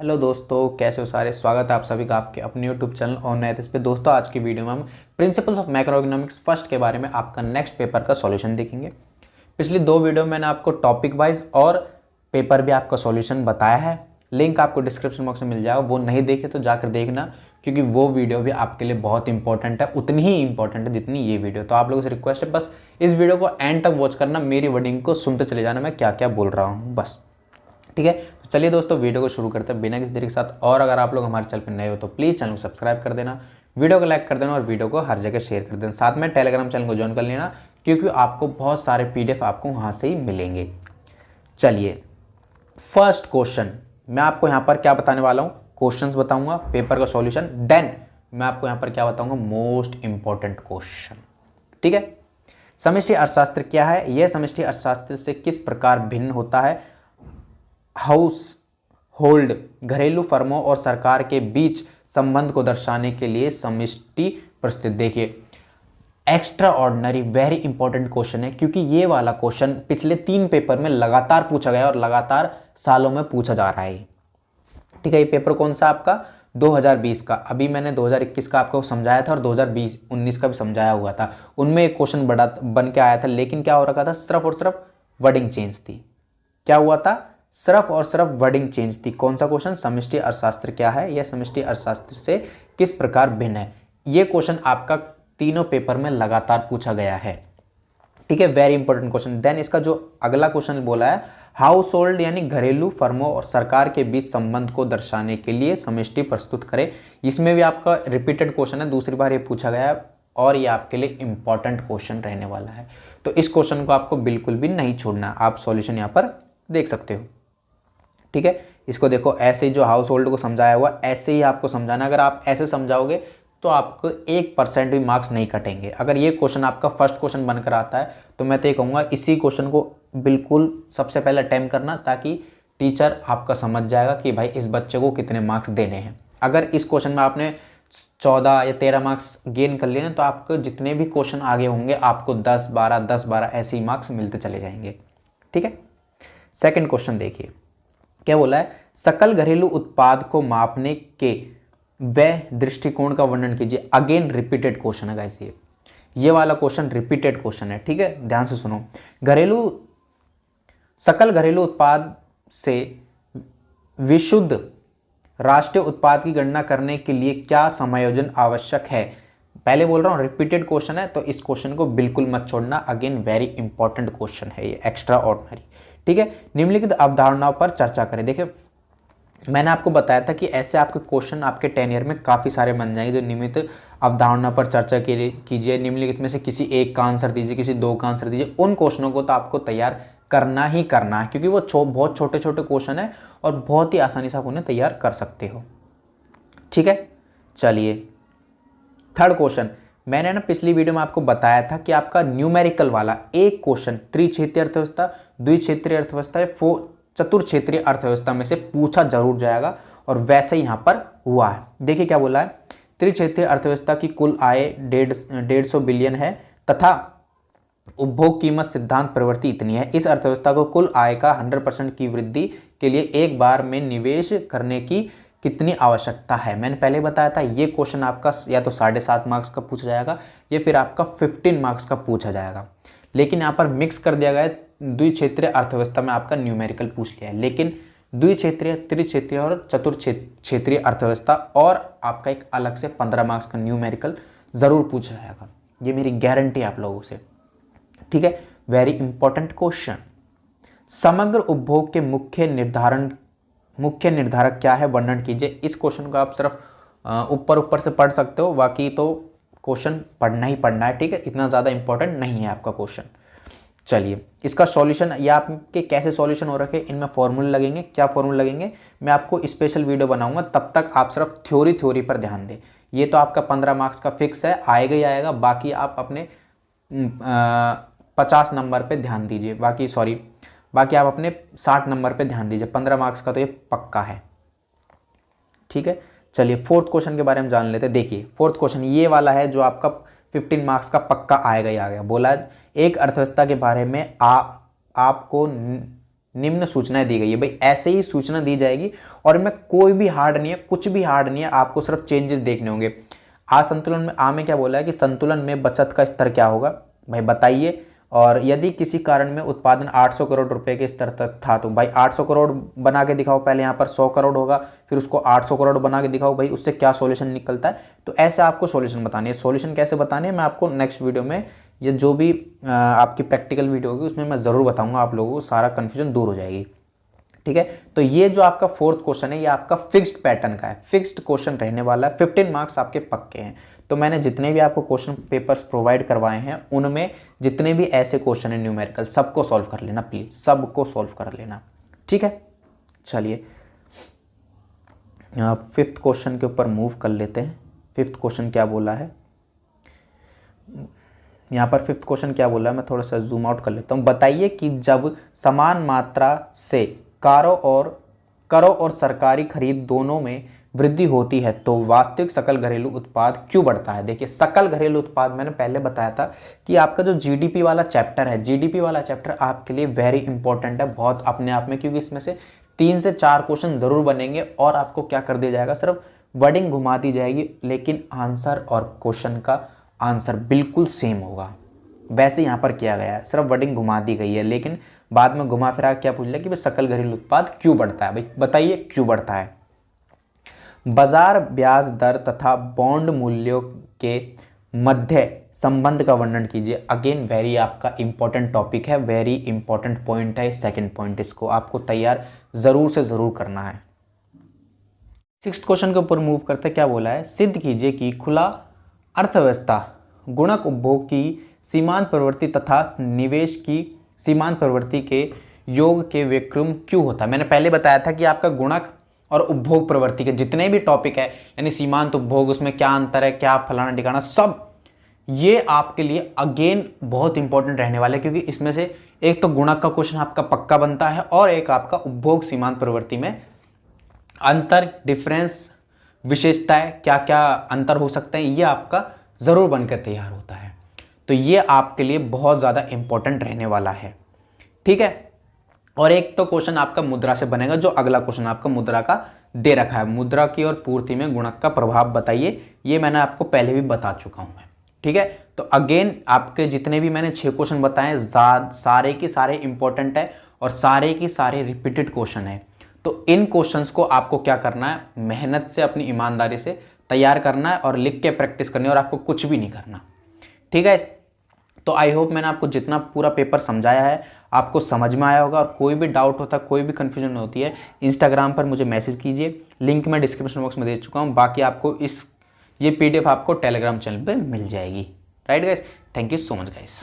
Hello दोस्तों, कैसे हो सारे। स्वागत है आप सभी का आपके अपने यूट्यूब चैनल ऑनलाइन इस पे। दोस्तों आज की वीडियो में हम principles of macro economics first के बारे में आपका नेक्स्ट पेपर का सॉल्यूशन देखेंगे। पिछली दो वीडियो में मैंने आपको टॉपिक वाइज और पेपर भी आपका सॉल्यूशन बताया है। लिंक आपको डिस्क्रिप्शन बॉक्स में मिल जाएगा, वो नहीं देखे तो जाकर देखना, क्योंकि वो वीडियो भी आपके लिए बहुत इंपॉर्टेंट है, उतनी ही इंपॉर्टेंट है जितनी ये वीडियो। तो आप लोगों से रिक्वेस्ट है बस इस वीडियो को एंड तक वॉच करना, मेरी वर्डिंग को सुनते चले जाना मैं क्या क्या बोल रहा हूँ बस। ठीक है, तो चलिए दोस्तों वीडियो को शुरू करते हैं बिना किसी देरी के साथ। और अगर आप लोग हमारे चैनल पर नए हो तो प्लीज़ चैनल को सब्सक्राइब कर देना, वीडियो को लाइक कर देना और वीडियो को हर जगह शेयर कर देना। साथ में टेलीग्राम चैनल को ज्वाइन कर लेना, क्योंकि आपको बहुत सारे पीडीएफ आपको वहाँ से ही मिलेंगे। चलिए फर्स्ट क्वेश्चन मैं आपको यहाँ पर क्या बताने वाला हूँ, क्वेश्चंस बताऊंगा, पेपर का सॉल्यूशन, देन मैं आपको यहाँ पर क्या बताऊंगा, मोस्ट इंपॉर्टेंट क्वेश्चन। ठीक है, समष्टि अर्थशास्त्र क्या है, यह समष्टि अर्थशास्त्र से किस प्रकार भिन्न होता है, हाउस होल्ड घरेलू फर्मों और सरकार के बीच संबंध को दर्शाने के लिए समष्टि परिस्थिति। देखिए extra ordinary very important question है, क्योंकि ये वाला क्वेश्चन पिछले 3 पेपर में लगातार पूछा गया और लगातार सालों में पूछा जा रहा है। ठीक है, ये पेपर कौन सा आपका 2020 का, अभी मैंने 2021 का आपको समझाया था और 2020-19 का भी समझाया हुआ था। उनमें एक क्वेश्चन बड़ा बन के आया था, लेकिन क्या हो रखा था, सिर्फ और सिर्फ वर्डिंग चेंज थी। क्या हुआ था, सिर्फ और सिर्फ वर्डिंग चेंज थी। कौन सा क्वेश्चन, समष्टि अर्थशास्त्र क्या है, यह समष्टि अर्थशास्त्र से किस प्रकार भिन्न है। ये क्वेश्चन आपका तीनों पेपर में लगातार पूछा गया है। ठीक है, वेरी इंपॉर्टेंट क्वेश्चन। देन इसका जो अगला क्वेश्चन बोला है, हाउस होल्ड यानी घरेलू फर्मों और सरकार के बीच संबंध को दर्शाने के लिए समष्टि प्रस्तुत करें। इसमें भी आपका रिपीटेड क्वेश्चन है, दूसरी बार ये पूछा गया है और ये आपके लिए इंपॉर्टेंट क्वेश्चन रहने वाला है। तो इस क्वेश्चन को आपको बिल्कुल भी नहीं छोड़ना, आप सॉल्यूशन यहाँ पर देख सकते हो। ठीक है, इसको देखो ऐसे ही जो हाउस होल्ड को समझाया हुआ ऐसे ही आपको समझाना। अगर आप ऐसे समझाओगे तो आपको 1% भी मार्क्स नहीं कटेंगे। अगर ये क्वेश्चन आपका फर्स्ट क्वेश्चन बनकर आता है तो मैं तो ये कहूँगा इसी क्वेश्चन को बिल्कुल सबसे पहले अटेम्प्ट करना, ताकि टीचर आपका समझ जाएगा कि भाई इस बच्चे को कितने मार्क्स देने हैं। अगर इस क्वेश्चन में आपने 14 या 13 मार्क्स गेन कर लिए तो आपको जितने भी क्वेश्चन आगे होंगे आपको 10-12 ऐसे ही मार्क्स मिलते चले जाएंगे। ठीक है, सेकेंड क्वेश्चन देखिए क्या बोला है, सकल घरेलू उत्पाद को मापने के वह दृष्टिकोण का वर्णन कीजिए। अगेन रिपीटेड क्वेश्चन है गाइस, ये वाला क्वेश्चन रिपीटेड क्वेश्चन है। ठीक है, ध्यान से सुनो। सकल घरेलू उत्पाद से विशुद्ध राष्ट्रीय उत्पाद की गणना करने के लिए क्या समायोजन आवश्यक है। पहले बोल रहा हूं रिपीटेड क्वेश्चन है, तो इस क्वेश्चन को बिल्कुल मत छोड़ना। अगेन वेरी इंपॉर्टेंट क्वेश्चन है ये, एक्स्ट्रा ऑर्डिनरी। ठीक है, निम्नलिखित अवधारणाओं पर चर्चा करें। देखिए मैंने आपको बताया था कि ऐसे आपके क्वेश्चन आपके 10 ईयर में काफ़ी सारे बन जाएंगे। जो निम्नलिखित अवधारणा पर चर्चा कीजिए, निम्नलिखित में से किसी एक का आंसर दीजिए, किसी दो का आंसर दीजिए। उन क्वेश्चनों को तो आपको तैयार करना ही करना है, क्योंकि वो बहुत छोटे छोटे क्वेश्चन है और बहुत ही आसानी से आप उन्हें तैयार कर सकते हो। ठीक है, चलिए थर्ड क्वेश्चन। मैंने ना पिछली वीडियो में आपको बताया था कि आपका न्यूमेरिकल वाला एक क्वेश्चन त्रिक्षेत्रीय अर्थव्यवस्था, द्विक्षेत्रीय अर्थव्यवस्था, चतुर्क्षेत्रीय अर्थव्यवस्था में से पूछा जरूर जाएगा, और वैसे ही यहां पर हुआ है। देखिए क्या बोला है, त्रिक्षेत्रीय अर्थव्यवस्था की कुल आय 150 बिलियन है तथा उपभोग कीमत सिद्धांत प्रवृत्ति इतनी है। इस अर्थव्यवस्था को कुल आय का 100% की वृद्धि के लिए एक बार में निवेश करने की कितनी आवश्यकता है। मैंने पहले बताया था ये क्वेश्चन आपका या तो 7.5 मार्क्स का पूछा जाएगा या फिर आपका 15 मार्क्स का पूछा जाएगा, लेकिन यहाँ पर मिक्स कर दिया गया है। द्विक्षेत्रीय अर्थव्यवस्था में आपका न्यूमेरिकल पूछ लिया है, लेकिन द्विक्षेत्रीय, त्रिक्षेत्रीय और चतुर्क्षेत्रीय अर्थव्यवस्था और आपका एक अलग से 15 मार्क्स का न्यूमेरिकल जरूर पूछा जाएगा, ये मेरी गारंटी है आप लोगों से। ठीक है, वेरी इंपॉर्टेंट क्वेश्चन। समग्र उपभोग के मुख्य निर्धारक क्या है, वर्णन कीजिए। इस क्वेश्चन को आप सिर्फ ऊपर से पढ़ सकते हो, बाकी तो क्वेश्चन पढ़ना ही पढ़ना है। ठीक है, इतना ज़्यादा इंपॉर्टेंट नहीं है आपका क्वेश्चन। चलिए इसका सॉल्यूशन या आपके कैसे सॉल्यूशन हो रखे, इनमें फॉर्मूले लगेंगे। क्या फॉर्मूले लगेंगे, मैं आपको स्पेशल वीडियो बनाऊंगा, तब तक आप सिर्फ थ्योरी पर ध्यान दें। ये तो आपका 15 मार्क्स का फिक्स है, आएगा ही आएगा। बाकी आप अपने 50 नंबर पे ध्यान दीजिए, बाकी आप अपने 60 नंबर पे ध्यान दीजिए। 15 मार्क्स का तो ये पक्का है। ठीक है, चलिए फोर्थ क्वेश्चन के बारे में जान लेते हैं। देखिए फोर्थ क्वेश्चन ये वाला है जो आपका 15 मार्क्स का पक्का आएगा ही आएगा। बोला एक अर्थव्यवस्था के बारे में आपको निम्न सूचनाएं दी गई है। भाई ऐसे ही सूचना दी जाएगी और इनमें कोई भी हार्ड नहीं है, कुछ भी हार्ड नहीं है, आपको सिर्फ चेंजेस देखने होंगे। असंतुलन में आ में क्या बोला है कि संतुलन में बचत का स्तर क्या होगा, भाई बताइए। और यदि किसी कारण में उत्पादन 800 करोड़ रुपए के स्तर तक था तो भाई 800 करोड़ बना के दिखाओ। पहले यहाँ पर 100 करोड़ होगा, फिर उसको 800 करोड़ बना के दिखाओ, भाई उससे क्या सॉल्यूशन निकलता है। तो ऐसे आपको सॉल्यूशन बतानी है। सॉल्यूशन कैसे बतानी है मैं आपको नेक्स्ट वीडियो में, ये जो भी आपकी प्रैक्टिकल वीडियो होगी उसमें मैं ज़रूर बताऊंगा, आप लोगों को सारा कन्फ्यूजन दूर हो जाएगी। ठीक है, तो ये जो आपका फोर्थ क्वेश्चन है ये आपका फिक्स्ड पैटर्न का है, फिक्स्ड क्वेश्चन रहने वाला है, 15 मार्क्स आपके पक्के हैं। तो मैंने जितने भी आपको क्वेश्चन पेपर्स प्रोवाइड करवाए हैं उनमें जितने भी ऐसे क्वेश्चन है न्यूमेरिकल, सबको सॉल्व कर लेना प्लीज, सबको सॉल्व कर लेना। ठीक है, चलिए फिफ्थ क्वेश्चन के ऊपर मूव कर लेते हैं। फिफ्थ क्वेश्चन क्या बोला है यहाँ पर, फिफ्थ क्वेश्चन क्या बोला है मैं थोड़ा सा जूम आउट कर लेता हूँ। बताइए कि जब समान मात्रा से करों और सरकारी खरीद दोनों में वृद्धि होती है तो वास्तविक सकल घरेलू उत्पाद क्यों बढ़ता है। देखिए सकल घरेलू उत्पाद मैंने पहले बताया था कि आपका जो जीडीपी वाला चैप्टर है, जीडीपी वाला चैप्टर आपके लिए वेरी इंपॉर्टेंट है बहुत अपने आप में, क्योंकि इसमें से 3 से 4 क्वेश्चन जरूर बनेंगे और आपको क्या कर दिया जाएगा, सिर्फ वर्डिंग घुमा दी जाएगी, लेकिन आंसर और क्वेश्चन का आंसर बिल्कुल सेम होगा। वैसे यहाँ पर किया गया है, सिर्फ वर्डिंग घुमा दी गई है, लेकिन बाद में घुमा फिरा क्या पूछ लिया कि भाई सकल घरेलू उत्पाद क्यों बढ़ता है। भाई बताइए क्यों बढ़ता है। बाजार ब्याज दर तथा बॉन्ड मूल्यों के मध्य संबंध का वर्णन कीजिए। अगेन वेरी आपका इंपॉर्टेंट टॉपिक है, वेरी इंपॉर्टेंट पॉइंट है सेकंड पॉइंट, इसको आपको तैयार जरूर से जरूर करना है। सिक्स्थ क्वेश्चन के ऊपर मूव करते क्या बोला है, सिद्ध कीजिए कि खुला अर्थव्यवस्था गुणक उपभोग की सीमांत प्रवृत्ति तथा निवेश की सीमांत प्रवृत्ति के योग के विक्रम क्यों होता है। मैंने पहले बताया था कि आपका गुणक और उपभोग प्रवृत्ति के जितने भी टॉपिक है, यानी सीमांत उपभोग, उसमें क्या अंतर है, क्या फलाना ठिकाना, सब ये आपके लिए अगेन बहुत इंपॉर्टेंट रहने वाले हैं, क्योंकि इसमें से एक तो गुणक का क्वेश्चन आपका पक्का बनता है और एक आपका उपभोग सीमांत प्रवृत्ति में अंतर, डिफरेंस, विशेषताएं, क्या क्या अंतर हो सकते हैं, ये आपका जरूर बनकर तैयार होता है। तो ये आपके लिए बहुत ज़्यादा इंपॉर्टेंट रहने वाला है। ठीक है, और एक तो क्वेश्चन आपका मुद्रा से बनेगा, जो अगला क्वेश्चन आपका मुद्रा का दे रखा है, मुद्रा की और पूर्ति में गुणक का प्रभाव बताइए। ये मैंने आपको पहले भी बता चुका हूं मैं। ठीक है, तो अगेन आपके जितने भी मैंने 6 क्वेश्चन बताए सारे के सारे इंपॉर्टेंट है और सारे के सारे रिपीटेड क्वेश्चन है। तो इन क्वेश्चंस को आपको क्या करना है, मेहनत से अपनी ईमानदारी से तैयार करना है और लिख के प्रैक्टिस करनी है, और आपको कुछ भी नहीं करना। ठीक है, तो आई होप मैंने आपको जितना पूरा पेपर समझाया है आपको समझ में आया होगा। और कोई भी डाउट होता है, कोई भी कंफ्यूजन होती है, इंस्टाग्राम पर मुझे मैसेज कीजिए, लिंक मैं डिस्क्रिप्शन बॉक्स में दे चुका हूँ। बाकी आपको ये PDF आपको टेलीग्राम चैनल पे मिल जाएगी। Right guys, thank you so much guys.